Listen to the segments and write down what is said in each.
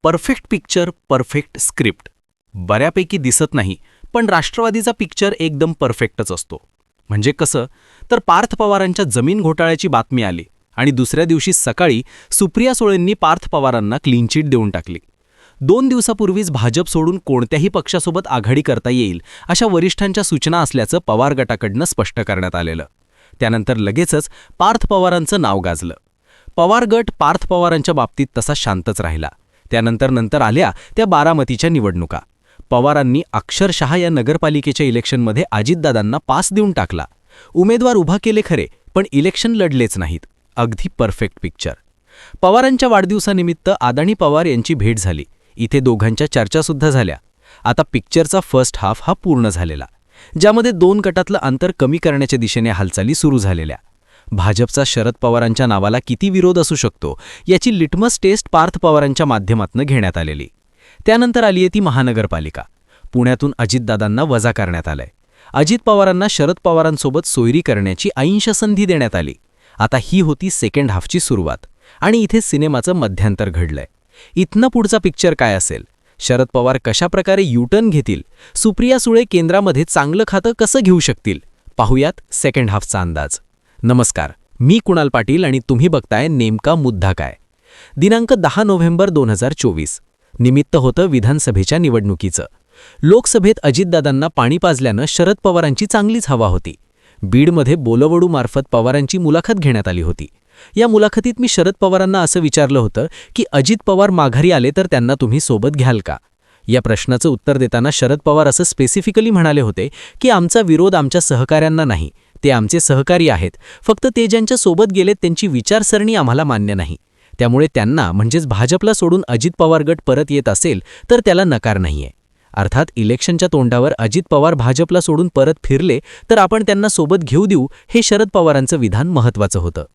Perfect picture, perfect script. बऱ्यापैकी दिसत नाही, पण राष्ट्रवादीचा पिक्चर एकदम परफेक्टच असतो. म्हणजे कसं, तर पार्थ पवारांच्या जमीन घोटाळ्याची बातमी आली आणि दुसऱ्या दिवशी सकाळी सुप्रिया सुळेंनी पार्थ पवारांना क्लीन चिट देऊन टाकली. 2 दिवसापूर्वीच भाजप सोडून कोणत्याही पक्षासोबत आघाडी करता येईल अशा वरिष्ठांच्या सूचना असल्याचं पवार गटाकडनं स्पष्ट करण्यात आलेलं. त्यानंतर लगेचच पार्थ पवारांचं नाव गाजलं. पवार गट पार्थ पवारांच्या बाबतीत तसा शांतच राहिला. त्यानंतर आल्या त्या बारामतीच्या निवडणुका. पवारांनी अक्षरशः या नगरपालिकेच्या इलेक्शनमध्ये अजितदादांना पास देऊन टाकला. उमेदवार उभा केले खरे, पण इलेक्शन लढलेच नाहीत. अगदी परफेक्ट पिक्चर. पवारांच्या वाढदिवसानिमित्त अदानी पवार यांची भेट झाली. इथे दोघांच्या चर्चासुद्धा झाल्या. आता पिक्चरचा फर्स्ट हाफ हा पूर्ण झालेला, ज्यामध्ये 2 गटातलं अंतर कमी करण्याच्या दिशेने हालचाली सुरू झालेल्या. भाजपचा शरद पवारांच्या नावाला किती विरोध असू शकतो याची लिटमस टेस्ट पार्थ पवारांच्या माध्यमातून घेण्यात आलेली. त्यानंतर आली ती महानगरपालिका. पुण्यातून अजितदादांना वजा करण्यात आलंय. अजित पवारांना शरद पवारांसोबत सोयरी करण्याची ऐंशी संधी देण्यात आली. आता ही होती सेकंड हाफची सुरुवात आणि इथे सिनेमाचं मध्यांतर घडलंय. इथनं पुढचा पिक्चर काय असेल? शरद पवार कशाप्रकारे युटर्न घेतील? सुप्रिया सुळे केंद्रामध्ये चांगलं खातं कसं घेऊ शकतील? पाहूयात सेकंड हाफचा अंदाज. नमस्कार, मी कुणाल पाटील आणि तुम्ही बघताय नेमका मुद्दा काय. दिनांक 10 नोव्हेंबर 2024. निमित्त होतं विधानसभेच्या निवडणुकीचं. लोकसभेत अजितदादांना पाणी पाजल्यानं शरद पवारांची चांगलीच हवा होती. बीडमध्ये बोलवडूमार्फत पवारांची मुलाखत घेण्यात आली होती. या मुलाखतीत मी शरद पवारांना असं विचारलं होतं की अजित पवार माघारी आले तर त्यांना तुम्ही सोबत घ्याल का? या प्रश्नाचं उत्तर देताना शरद पवार असं स्पेसिफिकली म्हणाले होते की आमचा विरोध आमच्या सहकाऱ्यांना नाही, ते आमचे सहकारी आहेत. फक्त ते ज्यांच्या सोबत गेलेत त्यांची विचारसरणी आम्हाला मान्य नाही. त्यामुळे त्यांना म्हणजेच भाजपला सोडून अजित पवार गट परत येत असेल तर त्याला नकार नाहीये. अर्थात इलेक्शनच्या तोंडावर अजित पवार भाजपला सोडून परत फिरले तर आपण त्यांना सोबत घेऊ देऊ, हे शरद पवारांचं विधान महत्त्वाचं होतं.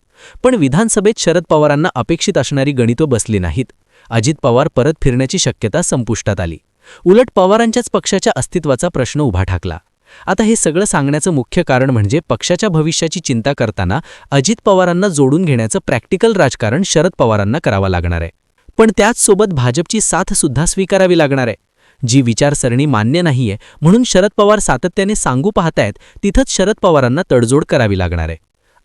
पण विधानसभेत शरद पवारांना अपेक्षित असणारी गणितं बसली नाहीत. अजित पवार परत फिरण्याची शक्यता संपुष्टात आली. उलट पवारांच्याच पक्षाच्या अस्तित्वाचा प्रश्न उभा ठाकला. आता हे सगळं सांगण्याचं मुख्य कारण म्हणजे पक्षाच्या भविष्याची चिंता करताना अजित पवारांना जोडून घेण्याचं प्रॅक्टिकल राजकारण शरद पवारांना करावं लागणार आहे. पण त्याचसोबत भाजपची साथसुद्धा स्वीकारावी लागणार आहे. जी विचारसरणी मान्य नाहीये म्हणून शरद पवार सातत्याने सांगू पाहतायत, तिथंच शरद पवारांना तडजोड करावी लागणार आहे.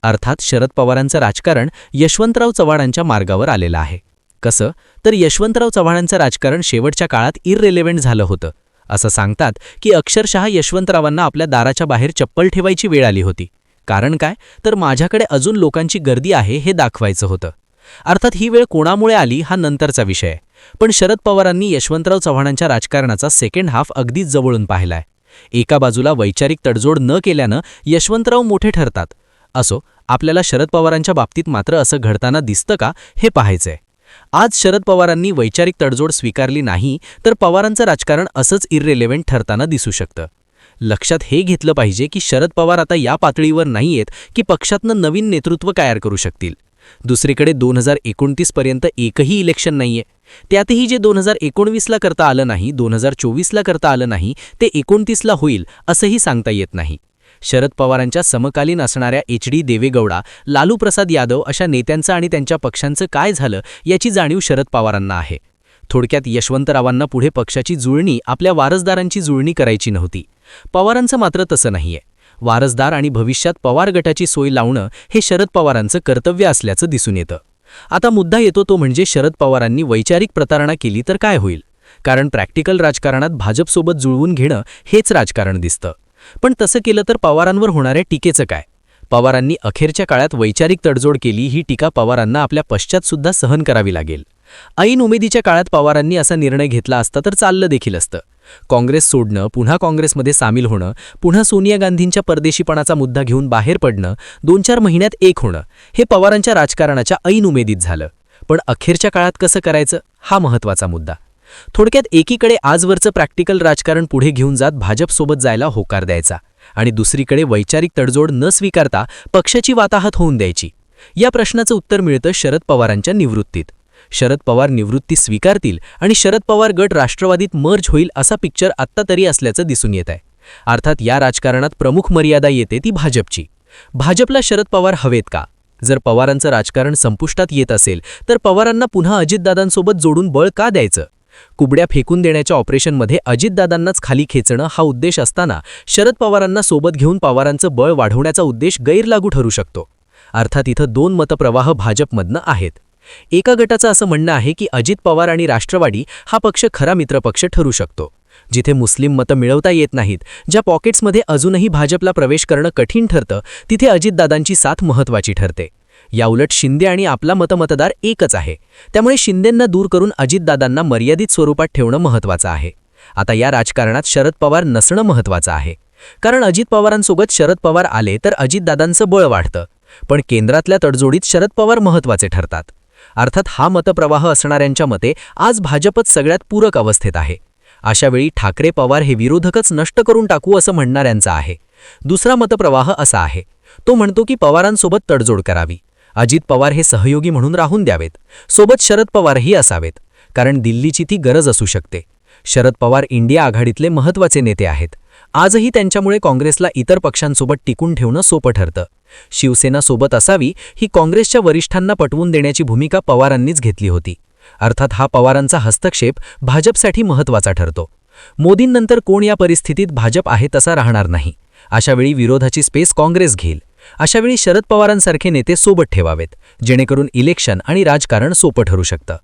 अर्थात शरद पवारांचं राजकारण यशवंतराव चव्हाणांच्या मार्गावर आलेलं आहे. कसं, तर यशवंतराव चव्हाणांचं राजकारण शेवटच्या काळात इररिलेव्हंट झालं होतं. असं सांगतात की अक्षरशः यशवंतरावांना आपल्या दाराच्या बाहेर चप्पल ठेवायची वेळ आली होती. कारण काय, तर माझ्याकडे अजून लोकांची गर्दी आहे हे दाखवायचं होतं. अर्थात ही वेळ कोणामुळे आली हा नंतरचा विषय आहे. पण शरद पवारांनी यशवंतराव चव्हाणांच्या राजकारणाचा सेकंड हाफ अगदीच जवळून पाहिलाय. एका बाजूला वैचारिक तडजोड न केल्यानं यशवंतराव मोठे ठरतात. असो, आपल्याला शरद पवारांच्या बाबतीत मात्र असं घडताना दिसतं का हे पाहायचंय. आज शरद पवारांनी वैचारिक तडजोड स्वीकारली नाही तर पवारांचं राजकारण असंच इररिलेव्हंट ठरताना दिसू शकतं. लक्षात हे घेतलं पाहिजे की शरद पवार आता या पातळीवर नाहीयेत की पक्षातनं नवीन नेतृत्व तयार करू शकतील. दुसरीकडे 2029 पर्यंत एकही इलेक्शन नाहीये. त्यातही जे 2019ला करता आलं नाही, 2024ला करता आलं नाही, ते 29ला होईल असंही सांगता येत नाही. शरद पवारांच्या समकालीन असणाऱ्या HD देवेगौडा, लालू प्रसाद यादव अशा नेत्यांचं आणि त्यांच्या पक्षांचं काय झालं याची जाणीव शरद पवारांना आहे. थोडक्यात यशवंतरावांना पुढे पक्षाची जुळणी आपल्या वारसदारांची जुळणी करायची नव्हती. पवारांचं मात्र तसं नाहीये. वारसदार आणि भविष्यात पवार गटाची सोय लावणं हे शरद पवारांचं कर्तव्य असल्याचं दिसून येतं. आता मुद्दा येतो तो म्हणजे शरद पवारांनी वैचारिक प्रतारणा केली तर काय होईल? कारण प्रॅक्टिकल राजकारणात भाजपसोबत जुळवून घेणं हेच राजकारण दिसतं. पण तसं केलं तर पवारांवर होणाऱ्या टीकेचं काय? पवारांनी अखेरच्या काळात वैचारिक तडजोड केली, ही टीका पवारांना आपल्या पश्चातसुद्धा सहन करावी लागेल. ऐन उमेदीच्या काळात पवारांनी असा निर्णय घेतला असता तर चाललं देखील असतं. काँग्रेस सोडणं, पुन्हा काँग्रेसमध्ये सामील होणं, पुन्हा सोनिया गांधींच्या परदेशीपणाचा मुद्दा घेऊन बाहेर पडणं, 2-4 महिन्यात एक होणं, हे पवारांच्या राजकारणाच्या ऐन उमेदीत झालं. पण अखेरच्या काळात कसं करायचं हा महत्त्वाचा मुद्दा. थोडक्यात एकीकडे आजवरचं प्रॅक्टिकल राजकारण पुढे घेऊन जात भाजपसोबत जायला होकार द्यायचा आणि दुसरीकडे वैचारिक तडजोड न स्वीकारता पक्षाची वाताहत होऊन द्यायची. या प्रश्नाचं उत्तर मिळतं शरद पवारांच्या निवृत्तीत. शरद पवार निवृत्ती स्वीकारतील आणि शरद पवार गट राष्ट्रवादीत मर्ज होईल असा पिक्चर आत्ता तरी असल्याचं दिसून येत आहे. अर्थात या राजकारणात प्रमुख मर्यादा येते ती भाजपची. भाजपला शरद पवार हवेत का? जर पवारांचं राजकारण संपुष्टात येत असेल तर पवारांना पुन्हा अजितदादांसोबत जोडून बळ का द्यायचं? कुबड्या फेकून देण्याच्या ऑपरेशनमध्ये अजितदादांनाच खाली खेचणं हा उद्देश असताना शरद पवारांना सोबत घेऊन पवारांचं बळ वाढवण्याचा उद्देश गैरलागू ठरू शकतो. अर्थात इथं दोन मतप्रवाह भाजपमधनं आहेत. एका गटाचं असं म्हणणं आहे की अजित पवार आणि राष्ट्रवादी हा पक्ष खरा मित्रपक्ष ठरू शकतो. जिथे मुस्लिम मतं मिळवता येत नाहीत, ज्या पॉकेट्समध्ये अजूनही भाजपला प्रवेश करणं कठीण ठरतं, तिथे अजितदादांची साथ महत्त्वाची ठरते. याउलट शिंदे आणि आपला मतदार एकच आहे. त्यामुळे शिंदेंना दूर करून अजितदादांना मर्यादित स्वरूपात ठेवणं महत्त्वाचं आहे. आता या राजकारणात शरद पवार नसणं महत्त्वाचं आहे. कारण अजित पवारांसोबत शरद पवार आले तर अजितदादांचं बळ वाढतं. पण केंद्रातल्या तडजोडीत शरद पवार महत्त्वाचे ठरतात. अर्थात हा मतप्रवाह असणाऱ्यांच्या मते आज भाजपच सगळ्यात पूरक अवस्थेत आहे. अशावेळी ठाकरे पवार हे विरोधकच नष्ट करून टाकू असं म्हणणाऱ्यांचा आहे. दुसरा मतप्रवाह असा आहे. तो म्हणतो की पवारांसोबत तडजोड करावी. अजित पवार हे सहयोगी म्हणून राहून द्यावेत. सोबत शरद पवारही असावेत. कारण दिल्लीची ती गरज असू शकते. शरद पवार इंडिया आघाडीतले महत्त्वाचे नेते आहेत. आजही त्यांच्यामुळे काँग्रेसला इतर पक्षांसोबत टिकून ठेवणं सोपं ठरतं. शिवसेना सोबत असावी ही काँग्रेसच्या वरिष्ठांना पटवून देण्याची भूमिका पवारांनीच घेतली होती. अर्थात हा पवारांचा हस्तक्षेप भाजपसाठी महत्त्वाचा ठरतो. मोदींनंतर कोण या परिस्थितीत भाजप आहे तसा राहणार नाही. अशावेळी विरोधाची स्पेस काँग्रेस घेईल. अशावेळी शरद पवारांसारखे नेते सोबत ठेवावेत, जेणेकरून इलेक्शन आणि राजकारण सोपं ठरू शकतं.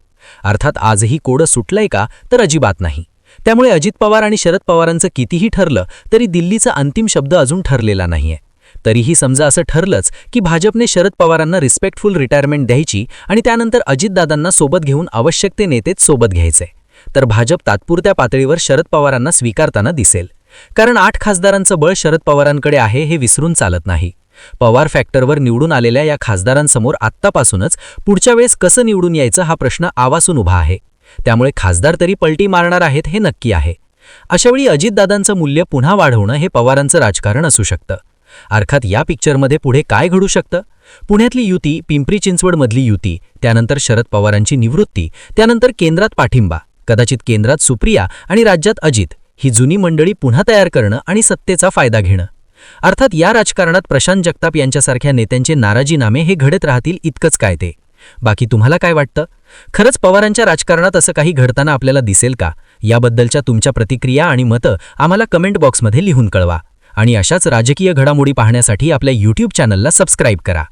अर्थात आजही कोडं सुटलंय का तर अजिबात नाही. त्यामुळे अजित पवार आणि शरद पवारांचं कितीही ठरलं तरी दिल्लीचा अंतिम शब्द अजून ठरलेला नाहीये. तरीही समजा असं ठरलंच की भाजपने शरद पवारांना रिस्पेक्टफुल रिटायरमेंट द्यायची आणि त्यानंतर अजितदादांना सोबत घेऊन आवश्यक ते नेतेच सोबत घ्यायचे, तर भाजप तात्पुरत्या पातळीवर शरद पवारांना स्वीकारताना दिसेल. कारण 8 खासदारांचं बळ शरद पवारांकडे आहे हे विसरून चालत नाही. पवार फॅक्टरवर निवडून आलेल्या या खासदारांसमोर आत्तापासूनच पुढच्या वेळेस कसं निवडून यायचं हा प्रश्न आवासून उभा आहे. त्यामुळे खासदार तरी पलटी मारणार आहेत हे नक्की आहे. अशावेळी अजितदादांचं मूल्य पुन्हा वाढवणं हे पवारांचं राजकारण असू शकतं. अर्थात या पिक्चरमध्ये पुढे काय घडू शकतं? पुण्यातली युती, पिंपरी चिंचवडमधली युती, त्यानंतर शरद पवारांची निवृत्ती, त्यानंतर केंद्रात पाठिंबा, कदाचित केंद्रात सुप्रिया आणि राज्यात अजित, ही जुनी मंडळी पुन्हा तयार करणं आणि सत्तेचा फायदा घेणं. अर्थात या राजकारणात प्रशांत जगताप यांच्यासारख्या नेत्यांचे नाराजीनामे हे घडत राहतील इतकंच काय ते. बाकी तुम्हाला काय वाटतं? खरंच पवारांच्या राजकारणात असं काही घडताना आपल्याला दिसेल का? याबद्दलच्या तुमच्या प्रतिक्रिया आणि मतं आम्हाला कमेंट बॉक्समध्ये लिहून कळवा. आणि अशाच राजकीय घडामोडी पाहण्यासाठी आपल्या YouTube चॅनलला सबस्क्राईब करा.